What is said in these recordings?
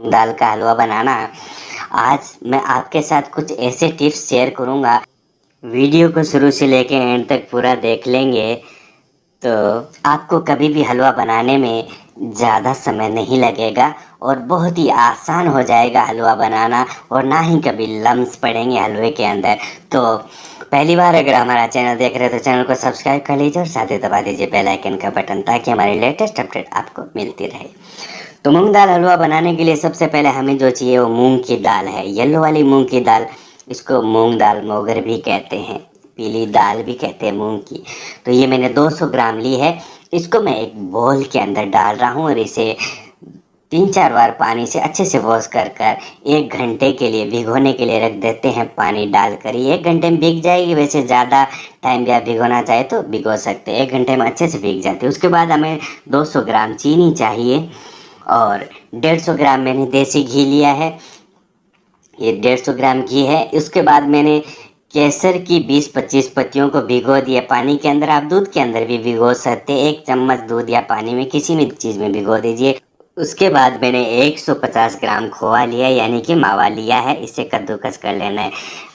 दाल का हलवा बनाना। आज मैं आपके साथ कुछ ऐसे टिप्स शेयर करूंगा। वीडियो को शुरू से लेकर एंड तक पूरा देख लेंगे तो आपको कभी भी हलवा बनाने में ज़्यादा समय नहीं लगेगा और बहुत ही आसान हो जाएगा हलवा बनाना, और ना ही कभी लम्स पड़ेंगे हलवे के अंदर। तो पहली बार अगर हमारा चैनल देख रहे हैं तो चैनल को सब्सक्राइब कर लीजिए और साथ ही दबा दीजिए बेल आइकन का बटन, ताकि हमारी लेटेस्ट अपडेट आपको मिलती रहे। तो मूंग दाल हलवा बनाने के लिए सबसे पहले हमें जो चाहिए वो मूंग की दाल है। येलो वाली मूंग की दाल, इसको मूंग दाल मोगर भी कहते हैं, पीली दाल भी कहते हैं मूंग की। तो ये मैंने 200 ग्राम ली है। इसको मैं एक बोल के अंदर डाल रहा हूँ और इसे 3-4 बार पानी से अच्छे से वॉश कर 1 घंटे के लिए भिगोने के लिए रख देते हैं। पानी डालकर ही 1 घंटे में भीग जाएगी। वैसे ज़्यादा टाइम भी आप भिगोना चाहे तो भिगो सकते हैं, 1 घंटे में अच्छे से भीग जाती है। उसके बाद हमें 200 ग्राम चीनी चाहिए और 150 ग्राम मैंने देसी घी लिया है। ये 150 ग्राम घी है। उसके बाद मैंने केसर की 20-25 पत्तियों को भिगो दिया पानी के अंदर। आप दूध के अंदर भी भिगो सकते हैं। 1 चम्मच दूध या पानी में किसी भी चीज़ में भिगो दीजिए। उसके बाद मैंने 150 ग्राम खोआ लिया, यानी कि मावा लिया है। इसे कद्दूकस कर लेना है।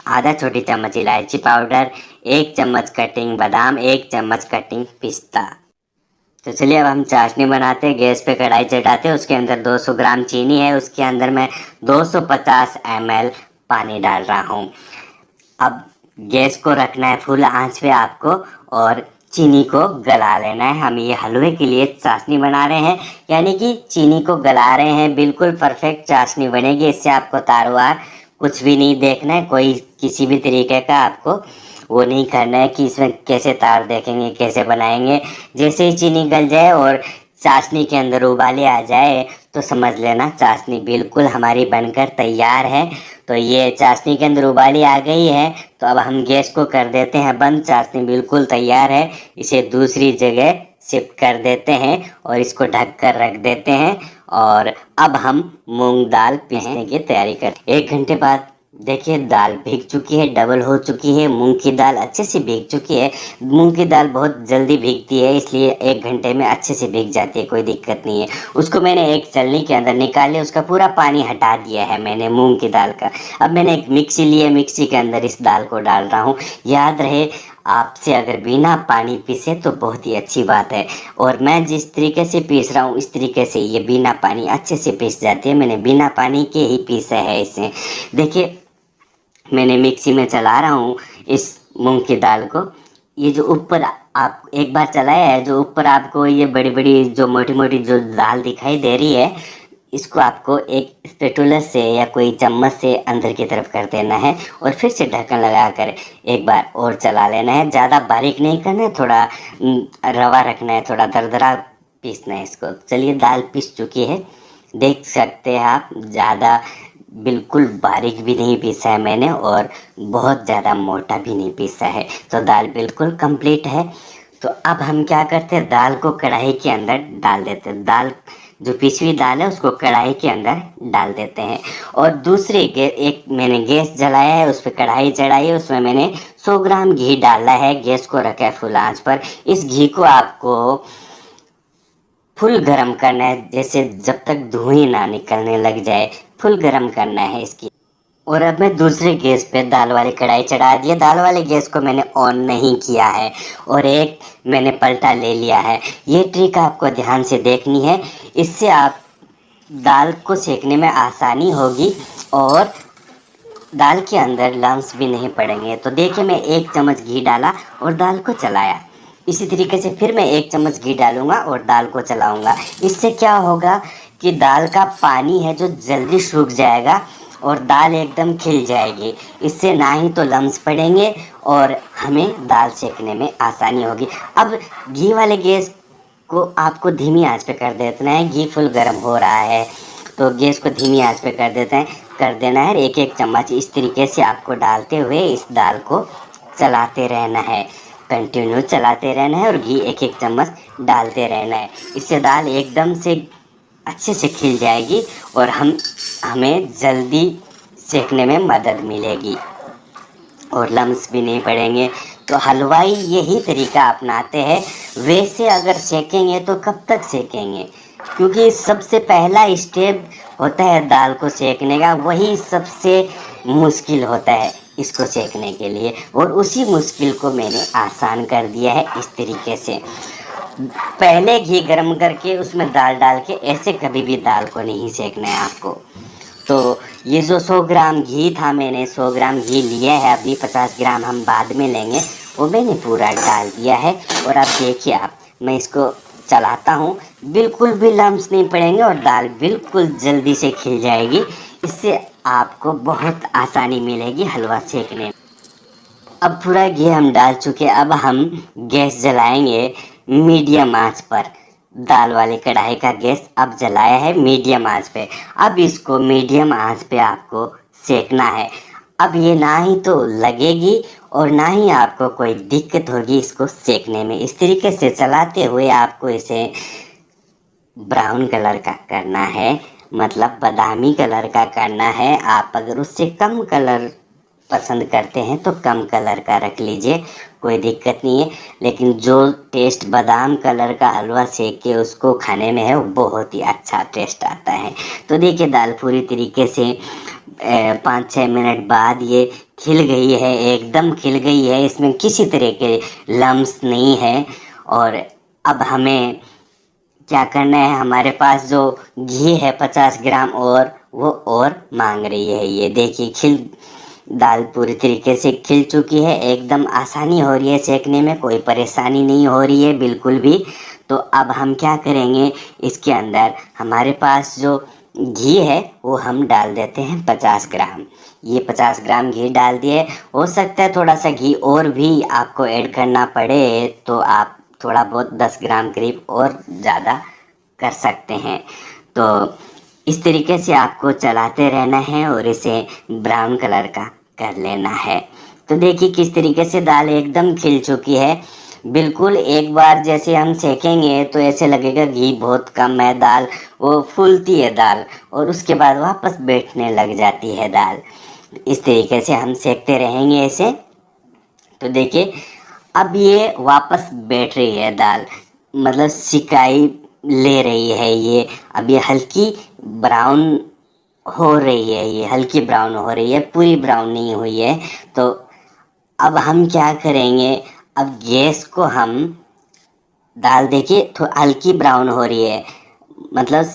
आधा छोटी चम्मच इलायची पाउडर, 1 चम्मच कटिंग बादाम, 1 चम्मच कटिंग पिस्ता। तो चलिए अब हम चाशनी बनाते हैं। गैस पे कढ़ाई चढ़ाते हैं, उसके अंदर 200 ग्राम चीनी है, उसके अंदर मैं 250 ml पानी डाल रहा हूँ। अब गैस को रखना है फुल आंच पे आपको और चीनी को गला लेना है। हम ये हलवे के लिए चाशनी बना रहे हैं, यानी कि चीनी को गला रहे हैं। बिल्कुल परफेक्ट चाशनी बनेगी। इससे आपको तार वार कुछ भी नहीं देखना है, कोई किसी भी तरीके का आपको वो नहीं करना है कि इसमें कैसे तार देखेंगे, कैसे बनाएंगे। जैसे ही चीनी गल जाए और चाशनी के अंदर उबाले आ जाए तो समझ लेना चाशनी बिल्कुल हमारी बनकर तैयार है। तो ये चाशनी के अंदर उबाली आ गई है, तो अब हम गैस को कर देते हैं बंद। चाशनी बिल्कुल तैयार है। इसे दूसरी जगह शिफ्ट कर देते हैं और इसको ढक कर रख देते हैं। और अब हम मूंग दाल पीसने की तैयारी करते हैं। 1 घंटे बाद देखिए दाल भीग चुकी है, डबल हो चुकी है। मूंग की दाल अच्छे से भीग चुकी है। मूंग की दाल बहुत जल्दी भीगती है, इसलिए 1 घंटे में अच्छे से भीग जाती है, कोई दिक्कत नहीं है। उसको मैंने एक छलनी के अंदर निकाल लिया, उसका पूरा पानी हटा दिया है मैंने मूंग की दाल का। अब मैंने एक मिक्सी ली है, मिक्सी के अंदर इस दाल को डाल रहा हूँ। याद रहे आपसे अगर बिना पानी पीसे तो बहुत ही अच्छी बात है, और मैं जिस तरीके से पीस रहा हूँ इस तरीके से ये बिना पानी अच्छे से पीस जाती है। मैंने बिना पानी के ही पीसा है इसे। देखिए मैंने मिक्सी में चला रहा हूँ इस मूंग की दाल को। ये जो ऊपर आप एक बार चलाया है, जो ऊपर आपको ये बड़ी बड़ी जो मोटी मोटी जो दाल दिखाई दे रही है, इसको आपको एक स्पैटुला से या कोई चम्मच से अंदर की तरफ कर देना है और फिर से ढक्कन लगाकर एक बार और चला लेना है। ज़्यादा बारीक नहीं करना है, थोड़ा रवा रखना है, थोड़ा दरदरा पीसना है इसको। चलिए दाल पीस चुकी है, देख सकते हैं आप। ज़्यादा बिल्कुल बारीक भी नहीं पीसा है मैंने और बहुत ज़्यादा मोटा भी नहीं पीसा है। तो दाल बिल्कुल कंप्लीट है। तो अब हम क्या करते हैं, दाल को कढ़ाई के अंदर डाल देते हैं। दाल जो पिसी हुई दाल है उसको कढ़ाई के अंदर डाल देते हैं। और दूसरे एक मैंने गैस जलाया है, उस पर कढ़ाई चढ़ाई है, उसमें मैंने 100 ग्राम घी डाला है। गैस को रखा है फुल आंच पर। इस घी को आपको फुल गरम करना है, जैसे जब तक धुएं ना निकलने लग जाए, फुल गरम करना है इसकी। और अब मैं दूसरे गैस पे दाल वाली कढ़ाई चढ़ा दी है। दाल वाले गैस को मैंने ऑन नहीं किया है और एक मैंने पलटा ले लिया है। ये ट्रिक आपको ध्यान से देखनी है, इससे आप दाल को सेकने में आसानी होगी और दाल के अंदर लम्स भी नहीं पड़ेंगे। तो देखिए मैं 1 चम्मच घी डाला और दाल को चलाया। इसी तरीके से फिर मैं 1 चम्मच घी डालूंगा और दाल को चलाऊंगा। इससे क्या होगा कि दाल का पानी है जो जल्दी सूख जाएगा और दाल एकदम खिल जाएगी। इससे ना ही तो लम्स पड़ेंगे और हमें दाल सेकने में आसानी होगी। अब घी वाले गैस को आपको धीमी आंच पे कर देना है। घी फुल गर्म हो रहा है तो गैस को धीमी आंच पे कर देना है। एक एक चम्मच इस तरीके से आपको डालते हुए इस दाल को चलाते रहना है, कंटिन्यू चलाते रहना है और घी एक एक चम्मच डालते रहना है। इससे दाल एकदम से अच्छे से खिल जाएगी और हमें जल्दी सेकने में मदद मिलेगी और लम्स भी नहीं पड़ेंगे। तो हलवाई यही तरीका अपनाते हैं। वैसे अगर सेकेंगे तो कब तक सेकेंगे, क्योंकि सबसे पहला स्टेप होता है दाल को सेकने का, वही सबसे मुश्किल होता है इसको सेकने के लिए, और उसी मुश्किल को मैंने आसान कर दिया है इस तरीके से। पहले घी गर्म करके उसमें दाल डाल के ऐसे कभी भी दाल को नहीं सेकना है आपको। तो ये जो 100 ग्राम घी था, मैंने 100 ग्राम घी लिया है, अभी 50 ग्राम हम बाद में लेंगे, वो मैंने पूरा डाल दिया है। और अब देखिए आप, मैं इसको चलाता हूँ, बिल्कुल भी लम्स नहीं पड़ेंगे और दाल बिल्कुल जल्दी से खिल जाएगी। इससे आपको बहुत आसानी मिलेगी हलवा सेकने में। अब पूरा घी हम डाल चुके, अब हम गैस जलाएंगे मीडियम आंच पर। दाल वाली कढ़ाई का गैस अब जलाया है मीडियम आंच पे। अब इसको मीडियम आंच पे आपको सेकना है। अब ये ना ही तो लगेगी और ना ही आपको कोई दिक्कत होगी इसको सेकने में। इस तरीके से चलाते हुए आपको इसे ब्राउन कलर का करना है, मतलब बादामी कलर का करना है। आप अगर उससे कम कलर पसंद करते हैं तो कम कलर का रख लीजिए, कोई दिक्कत नहीं है। लेकिन जो टेस्ट बादाम कलर का हलवा सेक के उसको खाने में है, वो बहुत ही अच्छा टेस्ट आता है। तो देखिए दाल पूरी तरीके से 5-6 मिनट बाद ये खिल गई है, एकदम खिल गई है, इसमें किसी तरह के लम्स नहीं है। और अब हमें क्या करना है, हमारे पास जो घी है 50 ग्राम और वो और मांग रही है। ये देखिए दाल पूरी तरीके से खिल चुकी है, एकदम आसानी हो रही है सेकने में, कोई परेशानी नहीं हो रही है बिल्कुल भी। तो अब हम क्या करेंगे, इसके अंदर हमारे पास जो घी है वो हम डाल देते हैं 50 ग्राम। ये 50 ग्राम घी डाल दिए। हो सकता है थोड़ा सा घी और भी आपको ऐड करना पड़े, तो आप थोड़ा बहुत 10 ग्राम करीब और ज़्यादा कर सकते हैं। तो इस तरीके से आपको चलाते रहना है और इसे ब्राउन कलर का कर लेना है। तो देखिए किस तरीके से दाल एकदम खिल चुकी है। बिल्कुल एक बार जैसे हम सेकेंगे तो ऐसे लगेगा घी बहुत कम है, दाल वो फूलती है दाल और उसके बाद वापस बैठने लग जाती है दाल। इस तरीके से हम सेकते रहेंगे ऐसे। तो देखिए अब ये वापस बैठ रही है दाल, मतलब सिकाई ले रही है ये। अब ये हल्की ब्राउन हो रही है, ये हल्की ब्राउन हो रही है, पूरी ब्राउन नहीं हुई है। तो अब हम क्या करेंगे, अब गैस को हम दाल देखिए तो हल्की ब्राउन हो रही है, मतलब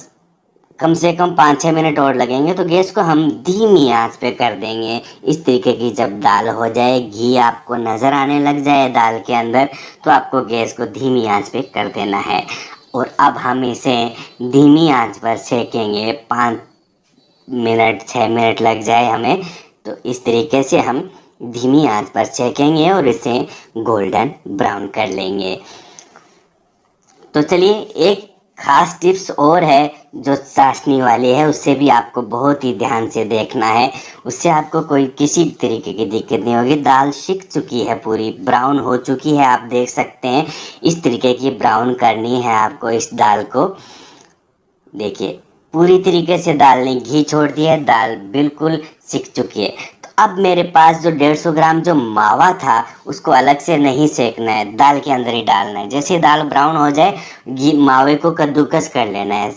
कम से कम 5-6 मिनट और लगेंगे। तो गैस को हम धीमी आंच पे कर देंगे। इस तरीके की जब दाल हो जाए, घी आपको नज़र आने लग जाए दाल के अंदर, तो आपको गैस को धीमी आंच पे कर देना है। और अब हम इसे धीमी आंच पर सेकेंगे, 5 मिनट 6 मिनट लग जाए हमें। तो इस तरीके से हम धीमी आंच पर सेकेंगे और इसे गोल्डन ब्राउन कर लेंगे। तो चलिए एक खास टिप्स और है जो चाशनी वाली है, उससे भी आपको बहुत ही ध्यान से देखना है, उससे आपको कोई किसी भी तरीके की दिक्कत नहीं होगी। दाल सिक चुकी है, पूरी ब्राउन हो चुकी है, आप देख सकते हैं। इस तरीके की ब्राउन करनी है आपको इस दाल को। देखिए पूरी तरीके से दाल ने घी छोड़ दिया है, दाल बिल्कुल सिक चुकी है। तो अब मेरे पास जो 150 ग्राम जो मावा था उसको अलग से नहीं सेकना है, दाल के अंदर ही डालना है। जैसे दाल ब्राउन हो जाए, घी मावे को कद्दूकस कर लेना है।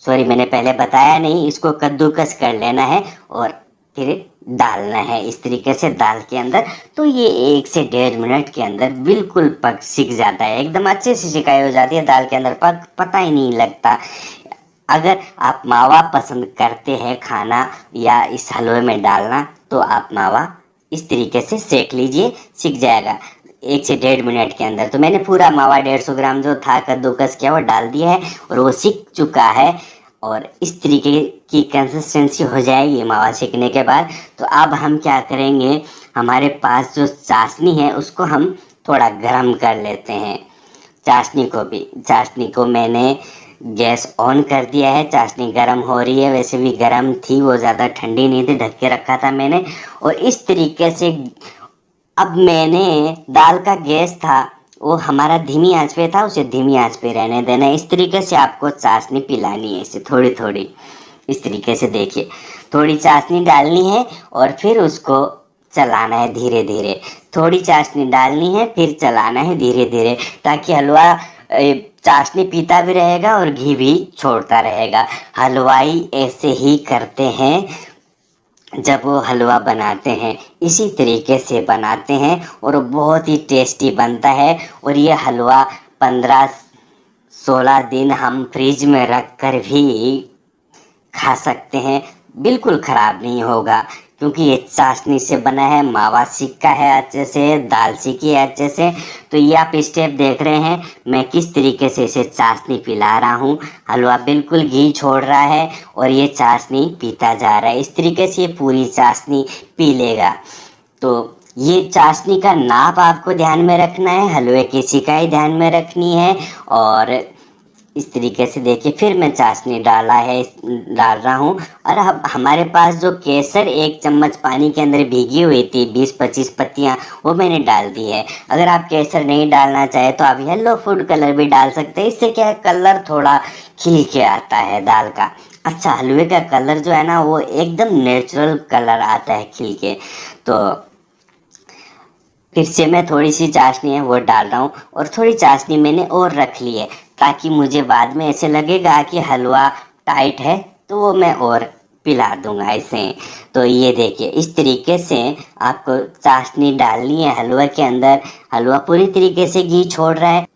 सॉरी मैंने पहले बताया नहीं, इसको कद्दूकस कर लेना है और फिर डालना है इस तरीके से दाल के अंदर। तो ये 1 से 1.5 मिनट के अंदर बिल्कुल पक सिक जाता है, एकदम अच्छे से सिकाई हो जाती है दाल के अंदर, पता ही नहीं लगता। अगर आप मावा पसंद करते हैं खाना या इस हलवे में डालना, तो आप मावा इस तरीके से सेक लीजिए, सीख जाएगा 1 से 1.5 मिनट के अंदर। तो मैंने पूरा मावा 150 ग्राम जो था कद्दूकस किया वो डाल दिया है और वो सीख चुका है। और इस तरीके की कंसिस्टेंसी हो जाएगी मावा सेकने के बाद। तो अब हम क्या करेंगे, हमारे पास जो चाशनी है उसको हम थोड़ा गर्म कर लेते हैं। चाशनी को मैंने गैस ऑन कर दिया है, चाशनी गर्म हो रही है। वैसे भी गर्म थी, वो ज़्यादा ठंडी नहीं थी, ढक के रखा था मैंने। और इस तरीके से अब मैंने दाल का गैस था वो हमारा धीमी आंच पे था, उसे धीमी आंच पे रहने देना है। इस तरीके से आपको चाशनी पिलानी है, इसे थोड़ी थोड़ी इस तरीके से। देखिए थोड़ी चाशनी डालनी है और फिर उसको चलाना है धीरे धीरे। थोड़ी चाशनी डालनी है फिर चलाना है धीरे धीरे, ताकि हलवा चाशनी पीता भी रहेगा और घी भी छोड़ता रहेगा। हलवाई ऐसे ही करते हैं जब वो हलवा बनाते हैं, इसी तरीके से बनाते हैं और बहुत ही टेस्टी बनता है। और ये हलवा 15-16 दिन हम फ्रिज में रख कर भी खा सकते हैं, बिल्कुल ख़राब नहीं होगा, क्योंकि ये चाशनी से बना है, मावा सिक्का है अच्छे से, दाल सीकी है अच्छे से। तो ये आप स्टेप देख रहे हैं मैं किस तरीके से इसे चाशनी पिला रहा हूँ। हलवा बिल्कुल घी छोड़ रहा है और ये चाशनी पीता जा रहा है। इस तरीके से ये पूरी चाशनी पी लेगा। तो ये चाशनी का नाप आपको ध्यान में रखना है, हलवे की सिकाई ध्यान में रखनी है। और इस तरीके से देखिए फिर मैं चाशनी डाल रहा हूँ। और अब हमारे पास जो केसर 1 चम्मच पानी के अंदर भीगी हुई थी 20-25 पत्तियाँ, वो मैंने डाल दी है। अगर आप केसर नहीं डालना चाहे तो आप येलो फूड कलर भी डाल सकते हैं। इससे क्या है, कलर थोड़ा खिल के आता है दाल का। अच्छा, हलवे का कलर जो है ना वो एकदम नेचुरल कलर आता है खिल के। तो फिर से मैं थोड़ी सी चाशनी है वो डाल रहा हूँ और थोड़ी चाशनी मैंने और रख ली है, ताकि मुझे बाद में ऐसे लगेगा कि हलवा टाइट है तो वो मैं और पिला दूंगा इसे। तो ये देखिए इस तरीके से आपको चाशनी डालनी है हलवा के अंदर। हलवा पूरी तरीके से घी छोड़ रहा है,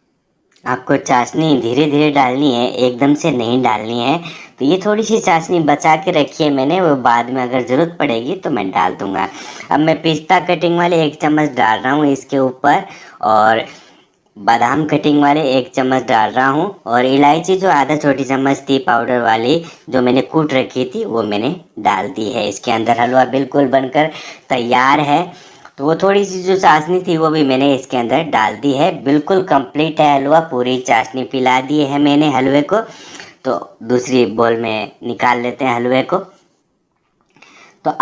आपको चाशनी धीरे धीरे डालनी है, एकदम से नहीं डालनी है। तो ये थोड़ी सी चाशनी बचा के रखी है मैंने, वो बाद में अगर ज़रूरत पड़ेगी तो मैं डाल दूंगा। अब मैं पिस्ता कटिंग वाले 1 चम्मच डाल रहा हूँ इसके ऊपर, और बादाम कटिंग वाले 1 चम्मच डाल रहा हूँ, और इलायची जो आधा छोटी चम्मच थी पाउडर वाली जो मैंने कूट रखी थी वो मैंने डाल दी है इसके अंदर। हलवा बिल्कुल बनकर तैयार है। तो वो थोड़ी सी जो चाशनी थी वो भी मैंने इसके अंदर डाल दी है। बिल्कुल कंप्लीट है हलवा, पूरी चाशनी पिला दी है मैंने हलवे को। तो दूसरी बोल में निकाल लेते हैं हलवे को। तो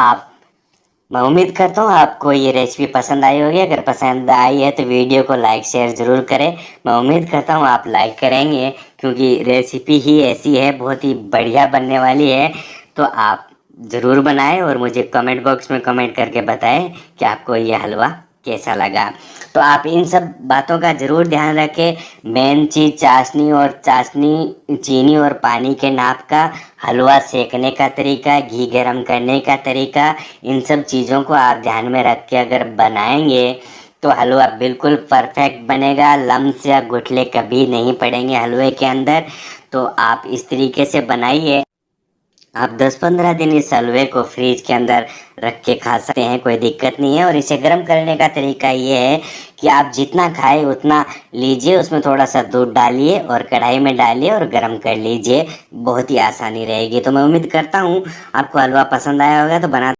मैं उम्मीद करता हूँ आपको ये रेसिपी पसंद आई होगी। अगर पसंद आई है तो वीडियो को लाइक शेयर ज़रूर करें। मैं उम्मीद करता हूँ आप लाइक करेंगे, क्योंकि रेसिपी ही ऐसी है, बहुत ही बढ़िया बनने वाली है। तो आप ज़रूर बनाएं और मुझे कमेंट बॉक्स में कमेंट करके बताएं कि आपको ये हलवा कैसा लगा। तो आप इन सब बातों का ज़रूर ध्यान रखें। मेन चीज़ चाशनी, और चाशनी चीनी और पानी के नाप का, हलवा सेकने का तरीका, घी गरम करने का तरीका, इन सब चीज़ों को आप ध्यान में रख के अगर बनाएंगे तो हलवा बिल्कुल परफेक्ट बनेगा। लम्स या गुठले कभी नहीं पड़ेंगे हलवे के अंदर। तो आप इस तरीके से बनाइए। आप 10-15 दिन इस हलवे को फ्रीज के अंदर रख के खा सकते हैं, कोई दिक्कत नहीं है। और इसे गर्म करने का तरीका ये है कि आप जितना खाए उतना लीजिए, उसमें थोड़ा सा दूध डालिए और कढ़ाई में डालिए और गर्म कर लीजिए, बहुत ही आसानी रहेगी। तो मैं उम्मीद करता हूँ आपको हलवा पसंद आया होगा। तो बना